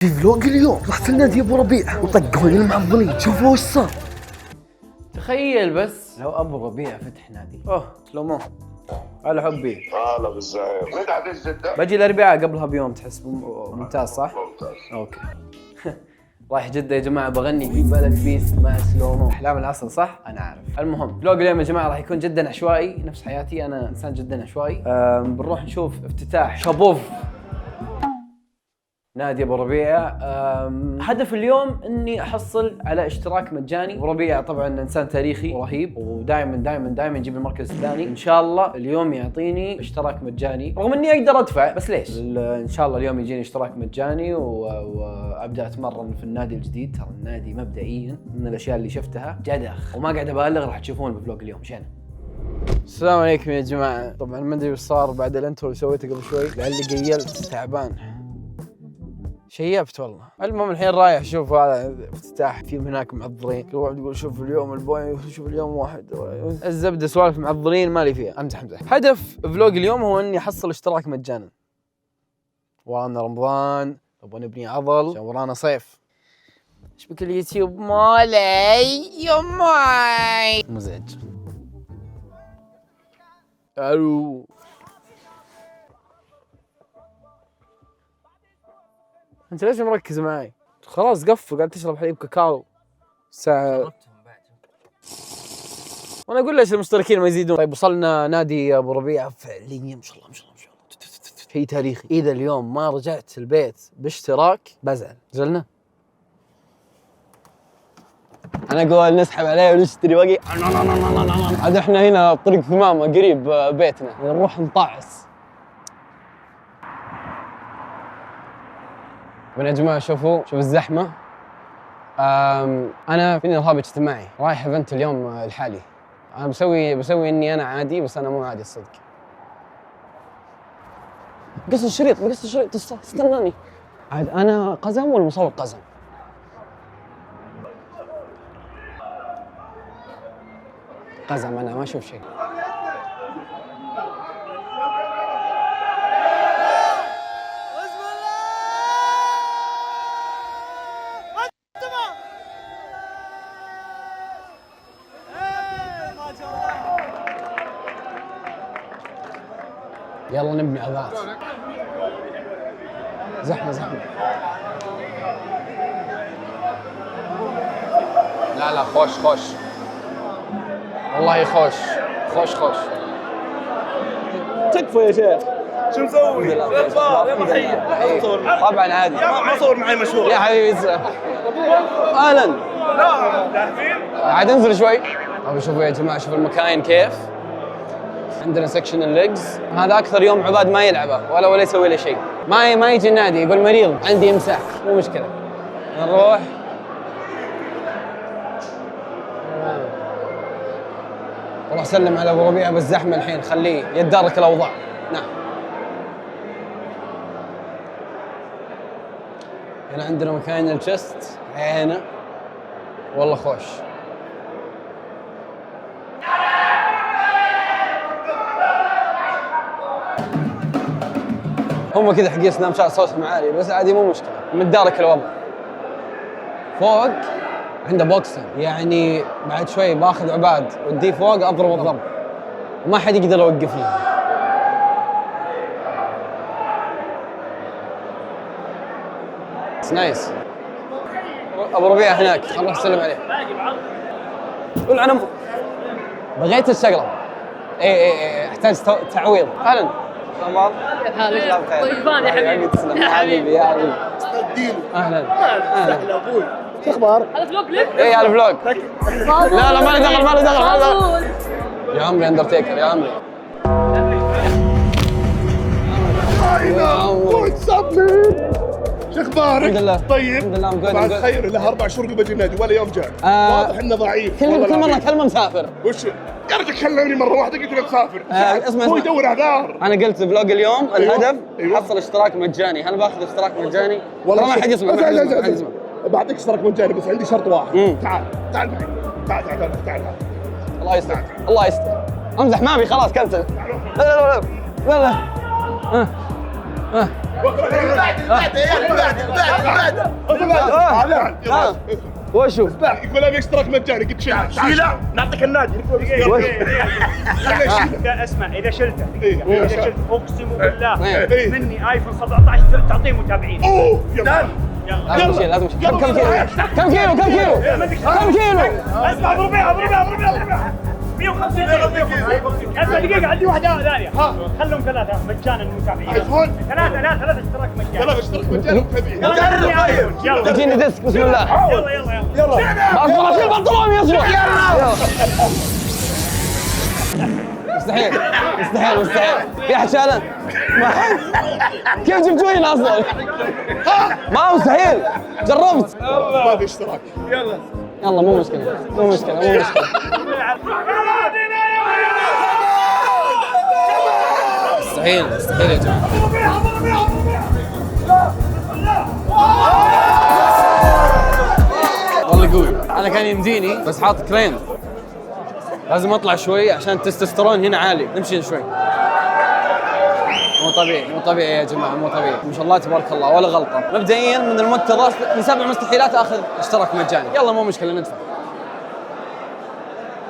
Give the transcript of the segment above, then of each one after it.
في فلوق اليوم رحت لنادي ابو ربيع وطقوني المعضلين. شوفوا وش صار. تخيل بس لو ابو ربيع فتح نادي. سلومو على حبي. هلا بالزعيم، متى حتيجي جدة؟ بجي الاربعاء قبلها بيوم. تحس ممتاز صح؟ ممتاز. اوكي. رايح جدة يا جماعة، بغني في بلد بيست مع سلومو. أحلام العسل صح؟ أنا عارف. المهم فلوق اليوم يا جماعة راح يكون جدا عشوائي نفس حياتي، أنا إنسان جدا عشوائي. بنروح نشوف افتتاح شابوف نادي ابو ربيع. هدف اليوم اني احصل على اشتراك مجاني. ابو ربيع طبعا انسان تاريخي ورهيب ودائما يجيب المركز الثاني. ان شاء الله اليوم يعطيني اشتراك مجاني، رغم اني اقدر ادفع، بس ليش؟ ان شاء الله اليوم يجيني اشتراك مجاني وابدا اتمرن في النادي الجديد. ترى النادي مبدئيا من الاشياء اللي شفتها جدخ، وما قاعد ابالغ، راح تشوفون بفلوق اليوم. مشينا. السلام عليكم يا جماعه. طبعا ما ادري وش صار بعد الانترو اللي سويته قبل شوي، لعلي قيلت تعبان شيبت والله. المهم الحين رايح اشوف هذا افتتاح، في هناك معضلين، كل واحد يقول شوف اليوم البوين، شوف اليوم واحد. الزبده سوالف معضلين مالي فيها، امزح. هدف فلوق اليوم هو اني احصل اشتراك مجانا. ورانا رمضان، نبغى نبني عضل عشان ورانا صيف. ايش بك اليوتيوب مالي يماي مزعج. الو انت ليش مركز معي؟ خلاص قفل، قاعد تشرب حليب كاكاو الساعة. وانا اقول ليش المشتركين ما يزيدون. طيب وصلنا نادي ابو ربيع فعليا ما شاء الله شيء تاريخي. اذا اليوم ما رجعت البيت باشتراك بزعل. زلنا انا اقول نسحب عليه ونشتري باقي. عاد احنا هنا طريق ثمامه قريب بيتنا، نروح نطعس. يا جماعه شوفوا الزحمه. انا فيني رهاب اجتماعي، رايح ايفنت اليوم الحالي. انا بسوي اني انا عادي، بس انا مو عادي الصدق. بقص الشريط استناني. عاد انا قزم ولا مصور قزم؟ قزم، انا ما اشوف شيء. يلا نبني عضلات. زحمة. لا خوش والله خوش. تكفى يا شيخ. شو مسوي؟ يا ضحية. طبعا عادي. ما صور معي مشهور. يا حبيبي اهلا. عاد انزل شوي. طيب شوفوا يا جماعة، شوفوا المكاين كيف. عندنا سكشن الليجز، هذا اكثر يوم عباد ما يلعبه ولا يسوي له شيء. ما يجي النادي يقول مريض عندي امساك، مو مشكله. نروح والله سلم على ابو ربيع بالزحمه الحين، خليه يتدارك الاوضاع. نعم. هنا عندنا مكان الشست هنا والله خوش. هم كذا حقين سناب شات صوتهم عالي، بس عادي مو مشكله، متدارك الوضع. فوق عنده بوكسر، يعني بعد شوي باخذ عباد وديه فوق اضرب الضرب، وما حد يقدر يوقفني. نايس. ابو ربيع هناك، خلنا نسلم عليه. قول انا بغيت الشغله. ايه احتاج تعويض. اهلا. تمام. طيبان يا حبيبي. حبيبي يا حبيبي. اهلا. سهل ابوي. شو اخبارك؟ هذا فلوق لك؟ ايه على الفلوج. لا ما له دخل. يا عمري اندرتيكر يا عمري. شو اخبارك؟ الحمد لله. طيب الحمد لله بعد خير، له 4 شهور قبل بجي النادي ولا يوم جاء. واضح انه ضعيف. كل مره كلمه مسافر. وش؟ يا رجل كلمني مره واحده قلت له مسافر. اسمع هو يدور اعذار. انا قلت فلوق اليوم أيوة. الهدف أيوة. حصل اشتراك مجاني. هل باخذ اشتراك مجاني؟ والله ما حد يسمع. بعطيك اشتراك مجاني، بس عندي شرط واحد. تعال معي. تعال. الله يستر. امزح ما ابي، خلاص كنسل. لا. بعد وشو؟ يقول ابي اشتراك مجاني قلت شيله نعطيك النادي اسمع اذا شلته اذا شلت اقسم بالله إيه. مني ايفون 17 تعطيه متابعين. اوه يلا لازم شيء لازم شيء. كم كيلو؟ كم كيلو؟ اسمع بربيع 150 اسمع دقيقة عندي واحدة ثانية خلهم ثلاثة مجانا المتابعين. ايفون ثلاثة اشتراك مجانا. ثلاث اشتراك مجاني متابعين يلا تجيني ديسك بسم الله. يلا اصبر اشيل بنطلون يا اصبر. مستحيل يا حشالة كيف جبتوا هنا اصلا؟ ما مستحيل جربت. ما في اشتراك يلا مو مشكلة مستحيل يا جماعة. والله قوي. انا كان يمديني بس حاط كرين، لازم اطلع شوي عشان التستوستيرون هنا عالي. نمشي شوي. مو طبيعي يا جماعه، مو طبيعي ما شاء الله تبارك الله ولا غلطه. مبدئيا من المنتظر من 7 مستحيلات اخذ اشتراك مجاني. يلا مو مشكله ندفع.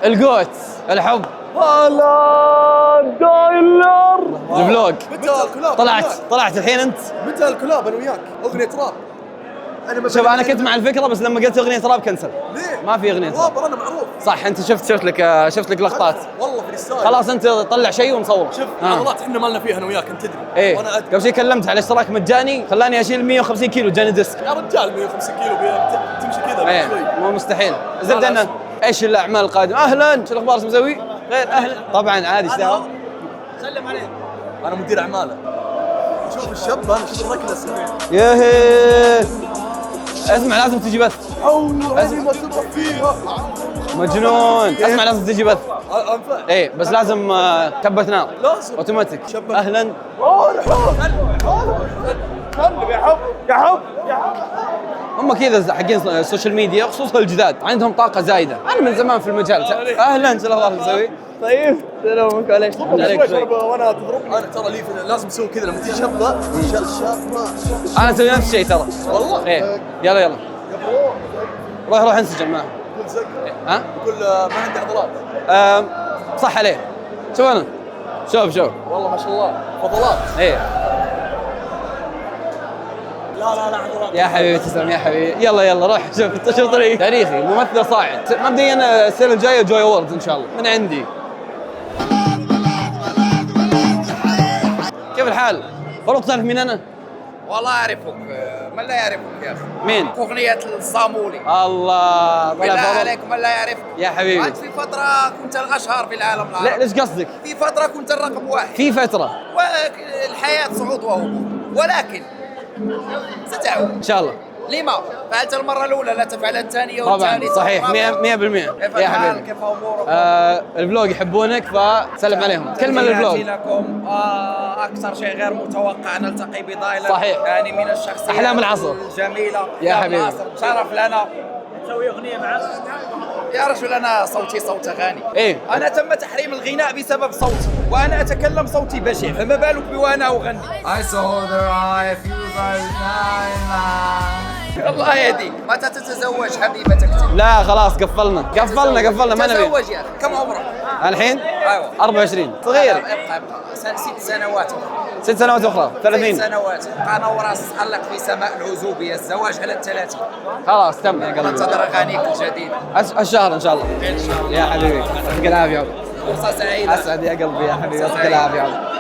الجوت الحب الفلوج. طلعت الحين انت. متى الكلاب انا وياك اغنيه راب؟ شوف انا كنت مع الفكره بس لما قلت اغنيه راب كنسل. ليه؟ ما في اغنيه رابر انا معروف. صح انت شفت لك لقطات. والله في الستايل. خلاص انت طلع شيء ونصور. شوف عضلات احنا مالنا فيها انا وياك انت تدري. ايه وانا أدري. قبل شيء كلمت على اشتراك مجاني خلاني اشيل 150 كيلو جاني ديسك. يا رجال 150 كيلو تمشي كذا ايه شوي. مو مستحيل. زبده انه ايش الاعمال القادمه؟ اهلا شو الاخبار؟ ايش مسوي؟ غير اهلا طبعا عادي اشتغل. انا مدير اعماله. شوف الشاب انا شوف الركله السريع. ياهي اسمع لازم تجي بث. عيني ما تبغى فيها. مجنون. اسمع لازم تجي بث. انفع. ايه بس لازم كبة نار لازم. اوتوماتيك. شبك. اهلا يا حب هم كذا حقين السوشيال ميديا خصوصا الجداد عندهم طاقه زايده. انا من زمان في المجال. اهلا شو الاخبار مسوي؟ طيب سلامك عليك. وانا تضربني. انا ترى لي لازم اسوي كذا لما تيجي شبه شبه. انا اسوي نفس الشيء ترى والله. ايه يلا روح انسجم معه. يقول زق. ها؟ يقول ما عندي عضلات. صح عليه. شوف انا شوف والله ما شاء الله فضلات. ايه لا عضلات. يا حبيبي تسلم يا حبيبي. يلا روح شوف طريق تاريخي ممثل صاعد. مبدئيا السنه الجايه جوي اووردز ان شاء الله من عندي. كيف الحال؟ فاروق تعرف مين انا؟ والله أعرفك. من لا يعرفك يا أخي؟ مين؟ أغنية الصامولي. الله بالله عليك من لا يعرفك؟ يا حبيبي أنت في فترة كنت الأشهر في العالم لا العربي. ليش قصدك؟ في فترة كنت الرقم واحد. في فترة والحياة صعود وهبوط، ولكن ستعود ان شاء الله. لما؟ فعلت المرة الأولى لا تفعل الثانية طبعا والثالثة صحيح والرابعة. 100% كيف يا الحال؟ حبيبي. كيف أمورك؟ الفلوج يحبونك فسلم عليهم. كلمة للفلوج. تحياتي لكم. أكثر شيء غير متوقع نلتقي بضايلر. صحيح. يعني من الشخصيات أحلام العصر. الجميلة يا حبيبي. العصر. شرف لنا. تسوي اغنية معه؟ يا رجل أنا صوتي صوت أغاني. إيه. أنا تم تحريم الغناء بسبب صوتي، وأنا أتكلم صوتي بشع، فما بالك بوأنا أغني. الله يهديك. متى تتزوج حبيبتك؟ لا خلاص قفلنا ما نبي. تزوج يا أخي. كم عمرك؟ الحين أيوة. 24 صغير. ابقى 6 سنوات. 6 سنوات أخرى 3 30. سنوات. أنا وراس علق في سماء العزوبية. الزواج على 30. خلاص تم يا قلبي. انتظر أغانيك الجديدة الشهر ان شاء الله. إن شاء الله. يا حبيبي يعطيك العافية يا عبد. فرصة سعيدة. اسعد يا قلبي يا حبيبي يعطيك العافية يا عبد.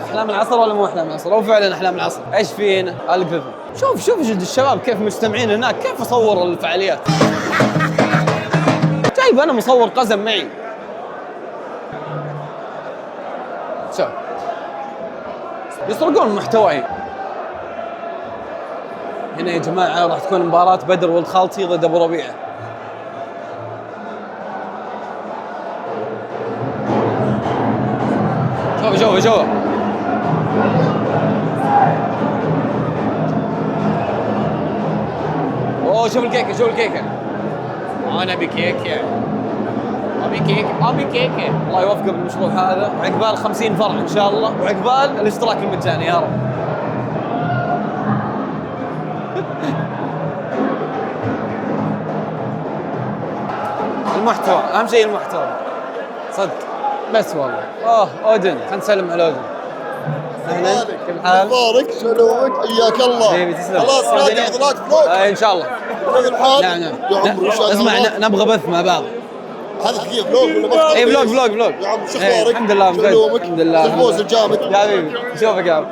احلام العصر ولا مو احلام العصر؟ او فعلا احلام العصر. ايش في هنا؟ القفل. شوف الشباب كيف مجتمعين هناك، كيف اصور الفعاليات. جايب انا مصور قزم معي. شوف يسرقون محتواي. هنا يا جماعه راح تكون مباراة بدر ولد خالتي ضد ابو ربيعه. شوف اوه شوف الكيكه انا بكيك يعني ابي كيكه. الله يوفقه بالمشروع هذا، عقبال 50 فرع ان شاء الله، وعقبال الاشتراك المجاني يا رب. المحتوى اهم شيء، المحتوى صدق بس والله. اودن، خلينا نسلم على اودن. اهلا، كيف الحال؟ مبارك شلونك؟ حياك الله. حبيبي تسلم. خلاص راجع عضلات فلوق. ان شاء الله. كيف الحال؟ نعم يا عمرو وش اسمع، أخبارك؟ نبغى بث مع بعض. هذا دقيقة فلوق ولا مقطع؟ اي فلوق يا عم شو اخبارك؟ الحمد لله شو يومك؟ الحمد لله. الفوز الجامد. يا حبيبي شوفك يا عم،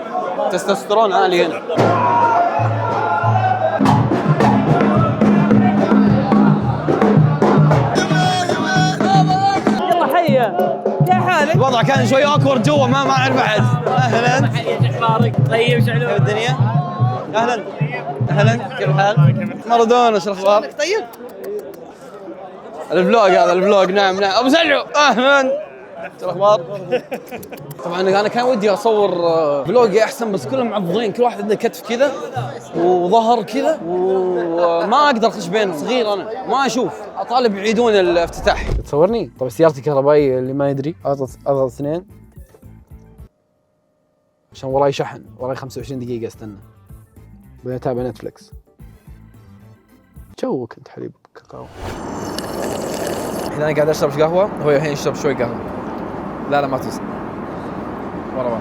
تستوستيرون عالي هنا. يلا حيا، كيف حالك؟ الوضع كان شوي اوكورد جوا، ما اعرف احد. اهلا، ايش اخبارك؟ طيب كيف شعلوك؟ الدنيا؟ اهلا اهلا، كيف الحال؟ مارادونا شو الاخبار؟ طيب. الفلوج هذا الفلوج. نعم ابو سلو اهلا، شو الاخبار؟ طبعا انا كان ودي اصور فلوج احسن، بس كلهم معضلين، كل واحد عنده كتف كذا وظهر كذا، وما اقدر اخش بينهم، صغير انا ما اشوف، اطالب يعيدون الافتتاح. تصورني؟ طبعا سيارتي كهربائيه اللي ما يدري، اضغط 2 عشان وراي شحن، وراي 25 دقيقه استنى، بعدين اتابع نتفلكس. جوك انت حليب كاكاو. الحين انا قاعد اشرب قهوه، هو الحين يشرب شوي قهوه. لا ما توصل، ورا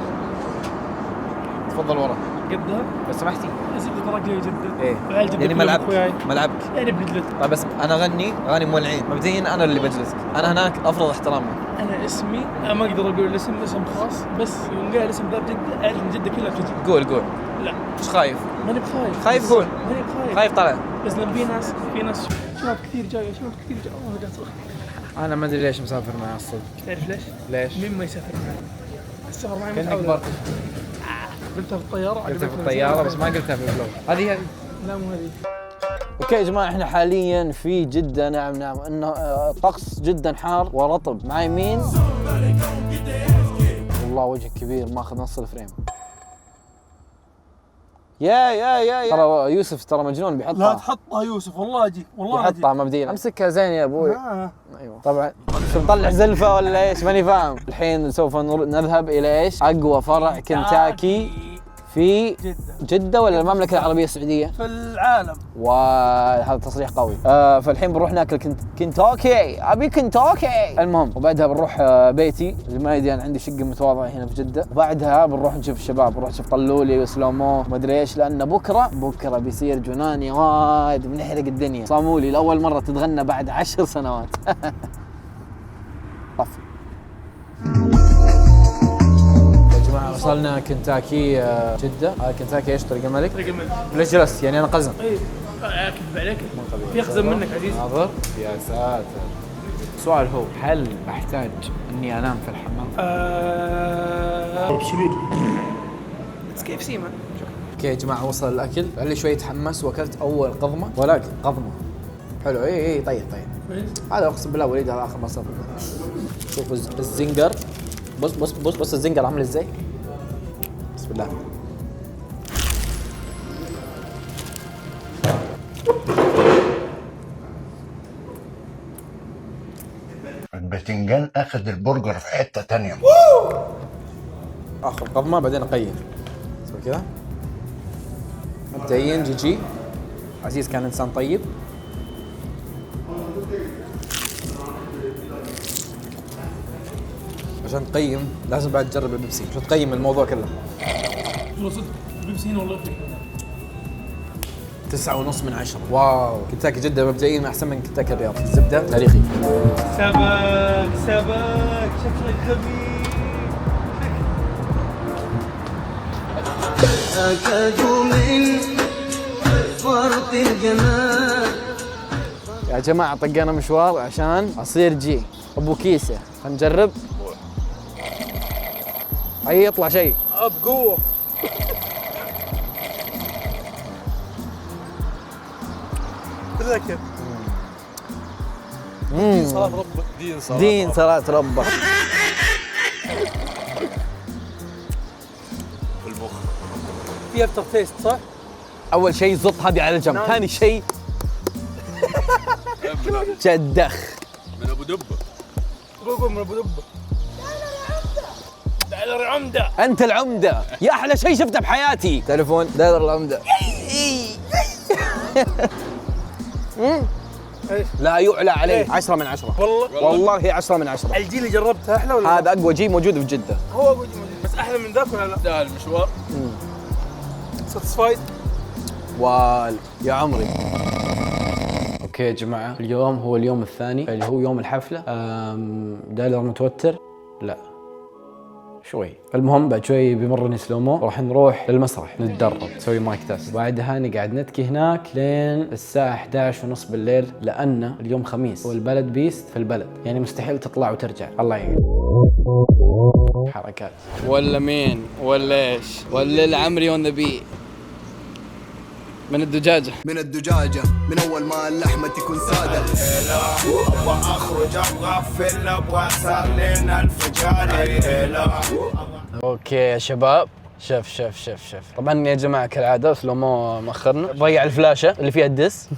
تفضل ورا قدها لو سمحتي. زبده تراك لي جدا. ايه وعيال جدة يعني كلهم ملعبك أخوياي. ملعبك. يعني بنجلس. طيب بس انا اغني اغاني مولعين، مبدئيا انا اللي بجلسك، انا هناك افرض احترامي. انا اسمي ما اقدر اقول الاسم، اسم خاص، بس يوم قال اسم ذا بجده اعرف ان جده كلها تجي. قول لا مش خايف؟ ماني بخايف. خايف قول. ماني بخايف. خايف طلع. بس لما في ناس شباب كثير جايه، والله قاعد صراحه. انا ما ادري ليش مسافر معاه الصدق. تعرف ليش؟ ليش؟ مين ما يسافر معي؟ السفر معي كأنك متعود. برضه قلتها في الطياره، قلتها في الطياره بس ما قلتها في الفلوج. هذه لا مو هذه. اوكي يا جماعه، احنا حاليا في جده. نعم انه الطقس جدا حار ورطب. معي مين؟ والله وجهك كبير ماخذ نص الفريم. يا ترى يوسف ترى مجنون بيحطها. لا تحطها يوسف، والله اجيك والله بيحطها مبدئيا. امسكها زين يا ابوي. اجيك. ايوه طبعا. شو مطلع زلفه ولا ايش؟ ماني فاهم. الحين سوف نذهب الى ايش؟ اقوى فرع كنتاكي في جدة ولا المملكة العربية السعودية؟ في العالم. وهذا تصريح قوي. فالحين بنروح ناكل كنتاكي، ابي كنتاكي. المهم وبعدها بنروح بيتي اللي ما يدري، انا عندي شقة متواضعة هنا في جدة. وبعدها بنروح نشوف الشباب، بنروح نشوف طلولي وسلومو ما ادري ايش، لان بكره بيصير جناني وايد، بنحرق الدنيا. صامولي لاول مرة تتغنى بعد 10 سنوات. طف. وصلنا كنتاكي جدة. هذا كنتاكي ايش؟ طريق الملك؟ طريق الملك. ليش جلست؟ يعني انا قزم. اي اكذب عليك، في اخزن منك عزيزي. ناظر يا ساتر. السؤال هو، هل احتاج اني انام في الحمام؟ بس كيف سيما. اوكي يا جماعه، وصل الاكل، علي شوي تحمس واكلت اول قضمه، ولكن قضمه حلو. اي طيب هذا اقسم بالله وليد، هذا اخر مصرف. شوفوا الزنجر، بص الزنجر عامل ازاي. بسم الله. الباذنجان اخذ البرجر في حته تانية. اخر قضمه بعدين اقيم. اسوي كذا. مبدئيا جي عزيز كان انسان طيب. عشان تقيم لازم بعد تجرب البيبسي، عشان تقيم الموضوع كله. صدق البيبسي هنا والله 9.5 من 10. واو. كنتاكي جدة مبدئيا احسن من كنتاكي الرياض. الزبدة تاريخي. سبك شكلك خبيث. أكاد من فرط الجمال. يا جماعة طقينا مشوار عشان اصير جي ابو كيسة. خلينا نجرب. اي يطلع شيء بقوه. تذكر دين صلاة ربك. دين صلاة ربك. في افتر تيست صح؟ اول شيء زط هذه على جنب، ثاني شيء جدخ من ابو دبه. قول من ابو دبه. دايلر عمده. انت العمده يا احلى شيء شفته بحياتي. تليفون دايلر العمده. لا يعلى عليه. 10 من 10 والله 10 من 10. الجي اللي جربتها احلى ولا؟ هذا اقوى جي موجود في جده. هو اقوى جي موجود بس احلى من ذاك ولا لا؟ ده المشوار. ساتسفايد. يا عمري. اوكي يا جماعه، اليوم هو اليوم الثاني اللي هو يوم الحفله. دايلر متوتر؟ لا شوي. المهم بعد شوي بيمرني سلومو، راح نروح للمسرح نتدرب نسوي مايك تست، وبعدها نقعد نتكي هناك لين الساعه 11:30 بالليل، لان اليوم خميس والبلد بيست في البلد، يعني مستحيل تطلع وترجع. الله يعين. حركات ولا مين ولا ايش ولا العمري اون ذا بي. من الدجاجه من اول ما اللحمه تكون ساده. ابغى اخرج ابغى افل ابغى صار لنا انفجار. اوكي يا شباب، شف طبعا يا جماعه كالعاده سلومو مأخرنا، ضيع الفلاشه اللي فيها الدس.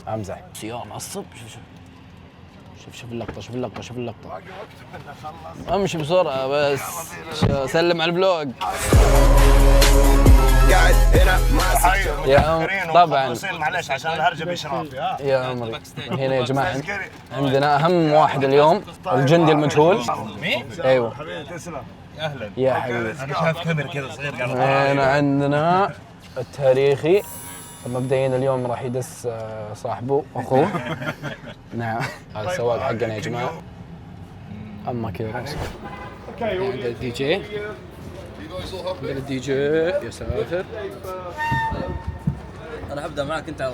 امزح سيارة معصب. شوف اللقطه امشي بسرعه بس. سلم على البلوج. قاعد هنا يا عمري طبعا معلش عشان الهرجه باشرافي. يا عمري هنا يا جماعه عندنا اهم واحد اليوم، الجندي المجهول. ايوه تسلم. اهلا يا حبيبي. انا شايف كاميرا كذا صغير قاعد. هنا عندنا التاريخي. مبدئيا اليوم راح يدس صاحبه اخوه. نعم هذا السواق حقنا يا جماعه. اما كذا عندنا الدي جي. عندنا الدي جي. يا ساتر. انا هبدا معك انت.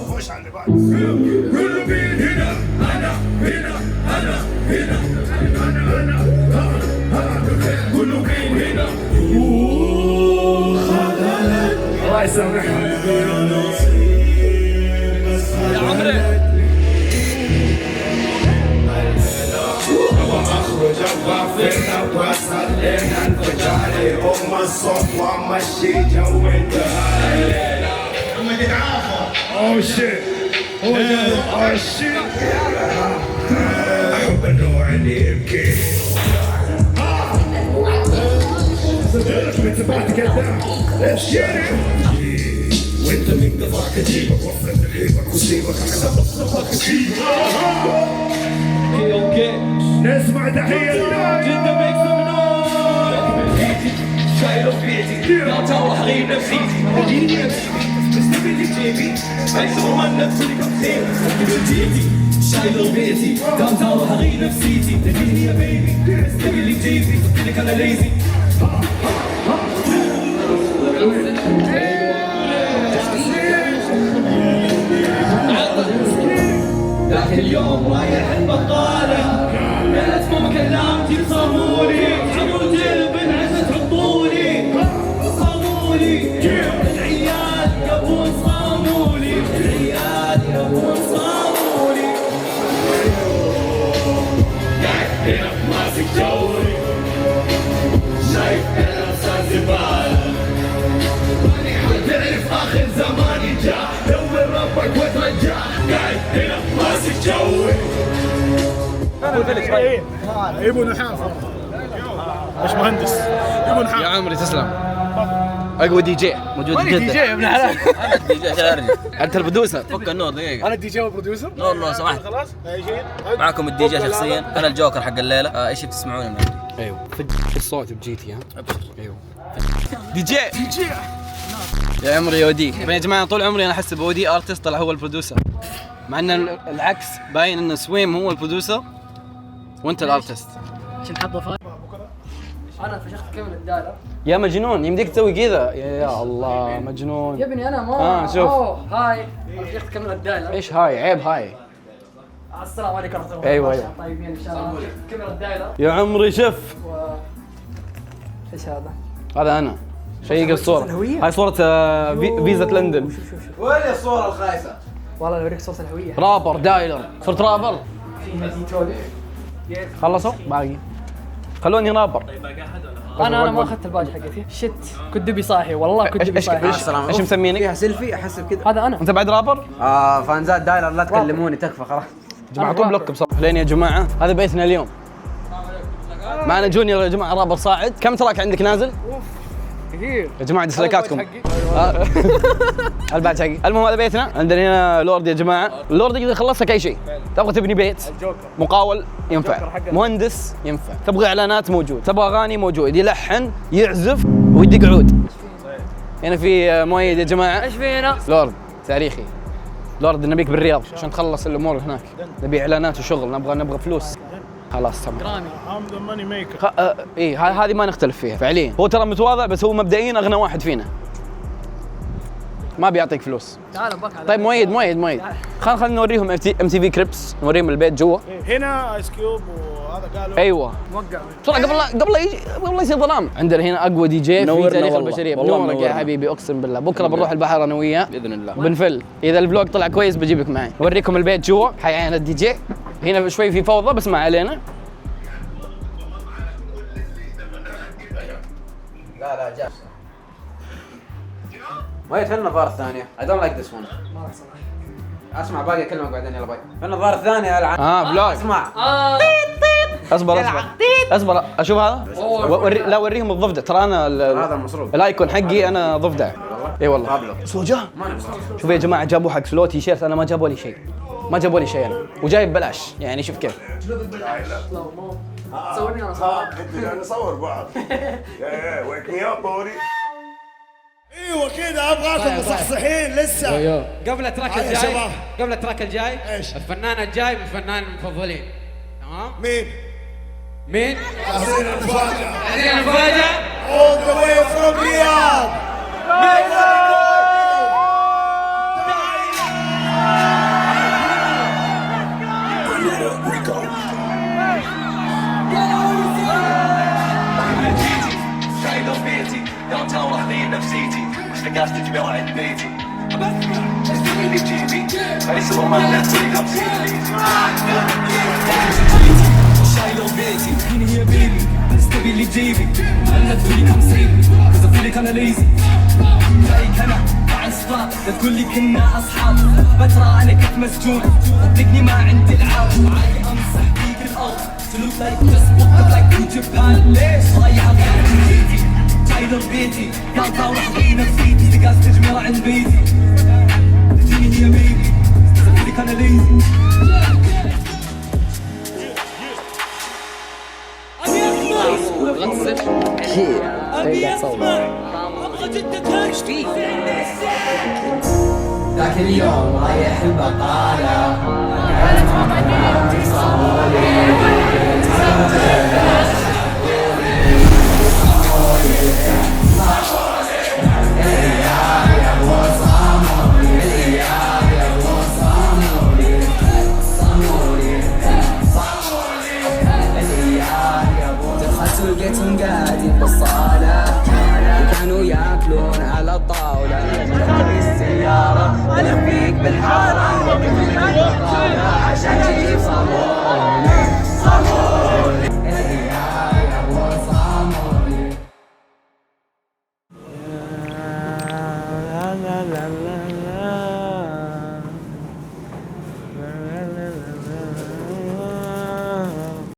خش على اللي بعد. كله مين هنا؟ انا كله مين هنا؟ الله يسامحك يا عمري. اخرج ابغى فين ابغى صار لنا انفجار. الصوت وامشي جو انتهى. محمد العافى. اوه شيت اوه شيت. احب النوع اللي يبكي. من تبعت قدام وانت من قطعك اجيبك وافرد رهيبك وسيبك على بصرخك اجيبك. اوكي نسمع تحية جدا بيكسب شايله في بيتي لا تروح غير نفسيتي اديني مستقبل اللي جيبي عايزه من نفسي كثير جيتي شايله بيتي لا تروح غير نفسيتي اديني يا بيبي مستقبل اللي جيبي لك انا ليزي. لكن اليوم رايح البقالة قالت ماما كلامتي صامولي عمود جلب عشان تحطولي صامولي العيال يبون صامولي العيال يبون صامولي. قاعد هنا ماسك جوري شايف الأنسان زبالة ماني حتعرف آخر زماني جاء دور ربك وترجع. قاعد هنا ماسك جوي. ابو نحافه مش مهندس. ابو نحافه يا عمري تسلم. اقوى دي جي موجود في جده. دي جي يا ابن الحلال. انا الدي جي شارجي. انت البرودوسر. فك النور دقيقه. انا الدي جي والبروديوسر. نور سمحت. خلاص معكم الدي جي شخصيا. انا الجوكر حق الليله. ايش بتسمعوني من عندي؟ ايوه في الصوت بجيتي. ها ابشر. ايوه دي جي يا عمري يا ودي. يا جماعه طول عمري انا احس بودي ارتست طلع هو البرودوسر، مع ان العكس باين ان سويم هو البرودوسر وانت الارتست. عشان حظه فاهم. انا فشخت كامل الدايره يا مجنون يمديك تسوي كذا. يا الله مجنون يا ابني. انا ما شوف. هاي فشخت كامل الدايره. ايش هاي عيب هاي. السلام عليكم ورحمه الله. ايوه طيبين ان شاء الله. كامل الدايره. يا عمري شف. ايش هذا؟ هذا انا شيق الصورة. هاي صورة فيزا لندن. وين الصوره الخايسه؟ والله اوريك صوره الهويه. رابر دايلر. صرت رابر. في هدي تولي. خلصوا باقي. خلوني رابر. انا ما اخذت الباج حقتي. شت كنت دبي صاحي والله كنت دبي صاحي. ايش مسمينك؟ فيها سيلفي احسب كذا. هذا انا. انت بعد رابر؟ فانزات دايلر لا تكلموني تكفى خلاص. جماعة بلوك بصراحة. لين يا جماعة هذا بيتنا اليوم. معنا جونيور يا جماعة رابر صاعد. كم تراك عندك نازل؟ كثير يا جماعة ديسلايكاتكم. الباج حقي. المهم هذا بيتنا. عندنا هنا لورد يا جماعة. اللورد يقدر يخلص لك أي شيء. تبغى تبني بيت مقاول ينفع. مهندس ينفع. تبغى إعلانات موجود. تبغى أغاني موجود. يلحن يعزف ويدق عود. هنا في مؤيد يا جماعة. ايش في هنا؟ لورد تاريخي. لورد نبيك بالرياض عشان تخلص الامور هناك. نبي اعلانات وشغل، نبغى فلوس. خلاص تمام. جرامي. I'm the money maker. ايه هذه ما نختلف فيها فعليا. هو ترى متواضع بس هو مبدئيا اغنى واحد فينا. ما بيعطيك فلوس. تعال بك. طيب مؤيد. خلينا نوريهم ام تي في كريبس، نوريهم البيت جوا. هنا ايس كيوب وهذا قالوا ايوه. موقع. بسرعه قبل يصير ظلام. عندنا هنا اقوى دي جي في تاريخ البشريه. بنورك يا حبيبي اقسم بالله. بكره بنروح البحر انا وياه باذن الله. بنفل. اذا الفلوج طلع كويس بجيبك معي. اوريكم البيت جوا. حيعين الدي جي. هنا شوي في فوضى بس ما علينا. لا جاء. مؤيد فين النظارة الثانية؟ I don't like this one. اسمع باقي اكلمك بعدين يلا باي. فين النظارة الثانية العب. فلوج. اسمع. اصبر اشوف هذا. لا وريهم الضفدع ترى انا هذا المصروف. الايكون حقي انا ضفدع. اي والله. قابله. سوجا. شوف يا جماعه جابوا حق سلو تي شيرت انا ما جابوا لي شيء. انا وجايب ببلاش يعني شوف كيف. صورني انا قاعد نصور بعض. يا ويك مي اب بوري. ايوه كذا ابغاكم مصحصحين لسه. قبل التراك الجاي ايش؟ الفنان الجاي من الفنان المفضلين. تمام؟ مين؟ عزيز المفاجأة. عزيز المفاجأة. All the way from Riyadh. شايله بيتي داون تاون واخذين نفسيتي مش لقاش تجمع عند بيتي اشتري لي جيبي ليس رومان نفسي شايله بيتي مين هي بيبي استبي لي جيبي انا تقولي كم سيبي كذا فيلك انا ليزي جايك انا مع اصحاب لا تقول لي كنا اصحاب بترى انا كنت مسجون صدقني ما عندي العاب عادي امسح فيك الارض سلوك لايك تسبق لايك تو جبان ليش ضايع بيتي شايله بيتي قال طاوله حقي نفسيتي تقاس تجميره عند بيتي تجيني يا بيبي كذا فيلك انا ليزي ذاك اليوم رايح البقالة لقيتهم قاعدين بالصالة وكانوا ياكلون على الطاولة السيارة ألف فيك بالحارة عشان